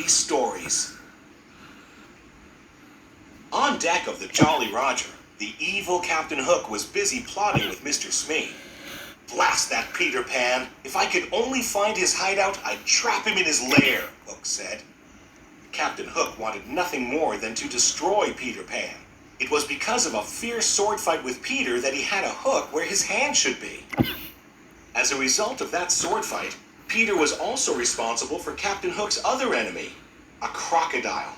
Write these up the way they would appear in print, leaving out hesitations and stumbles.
creepy stories. On deck of the Jolly Roger, the evil Captain Hook was busy plotting with Mr. Smee. "Blast that Peter Pan! If I could only find his hideout, I'd trap him in his lair," Hook said. Captain Hook wanted nothing more than to destroy Peter Pan. It was because of a fierce sword fight with Peter that he had a hook where his hand should be. As a result of that sword fight, Peter was also responsible for Captain Hook's other enemy, a crocodile.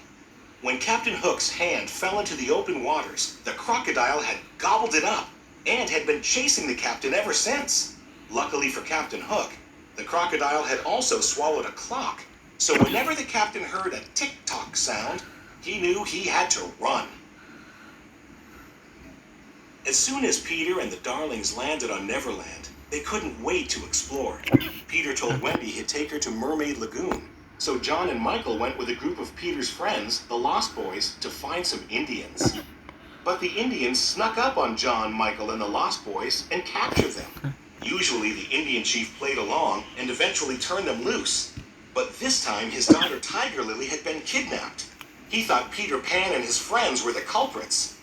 When Captain Hook's hand fell into the open waters, the crocodile had gobbled it up and had been chasing the captain ever since. Luckily for Captain Hook, the crocodile had also swallowed a clock, so whenever the captain heard a tick-tock sound, he knew he had to run. As soon as Peter and the Darlings landed on Neverland, they couldn't wait to explore. Peter told Wendy he'd take her to Mermaid Lagoon, so John and Michael went with a group of Peter's friends, the Lost Boys, to find some Indians. But the Indians snuck up on John, Michael, and the Lost Boys and captured them. Usually the Indian chief played along and eventually turned them loose. But this time his daughter Tiger Lily had been kidnapped. He thought Peter Pan and his friends were the culprits.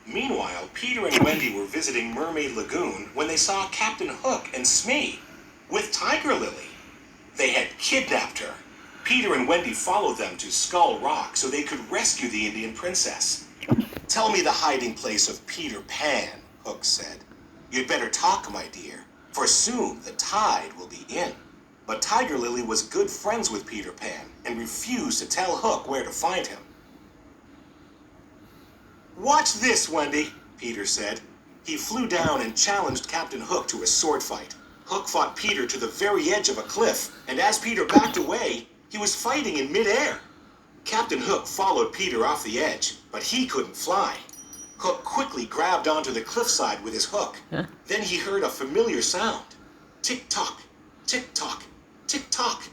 Meanwhile, Peter and Wendy were visiting Mermaid Lagoon when they saw Captain Hook and Smee with Tiger Lily. They had kidnapped her. Peter and Wendy followed them to Skull Rock so they could rescue the Indian princess. "Tell me the hiding place of Peter Pan," Hook said. "You'd better talk, my dear, for soon the tide will be in." But Tiger Lily was good friends with Peter Pan and refused to tell Hook where to find him. "Watch this, Wendy," Peter said. He flew down and challenged Captain Hook to a sword fight. Hook fought Peter to the very edge of a cliff, and as Peter backed away, he was fighting in midair. Captain Hook followed Peter off the edge, but he couldn't fly. Hook quickly grabbed onto the cliffside with his hook. Then he heard a familiar sound. Tick-tock, tick-tock, tick-tock.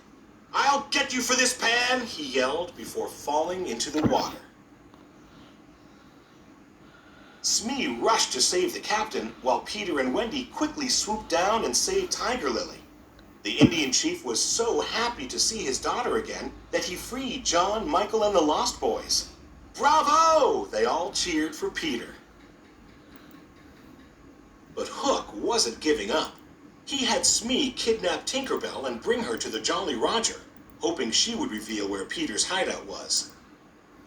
"I'll get you for this, Pan," he yelled before falling into the water. Smee rushed to save the captain, while Peter and Wendy quickly swooped down and saved Tiger Lily. The Indian chief was so happy to see his daughter again that he freed John, Michael, and the Lost Boys. "Bravo!" They all cheered for Peter. But Hook wasn't giving up. He had Smee kidnap Tinkerbell and bring her to the Jolly Roger, hoping she would reveal where Peter's hideout was.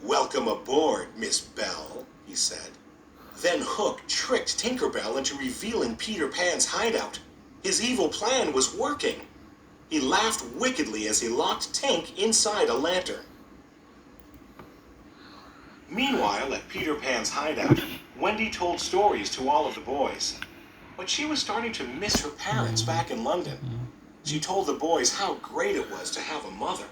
"Welcome aboard, Miss Bell," he said. Then Hook tricked Tinkerbell into revealing Peter Pan's hideout. His evil plan was working. He laughed wickedly as he locked Tink inside a lantern. Meanwhile, at Peter Pan's hideout, Wendy told stories to all of the boys. But she was starting to miss her parents back in London. She told the boys how great it was to have a mother.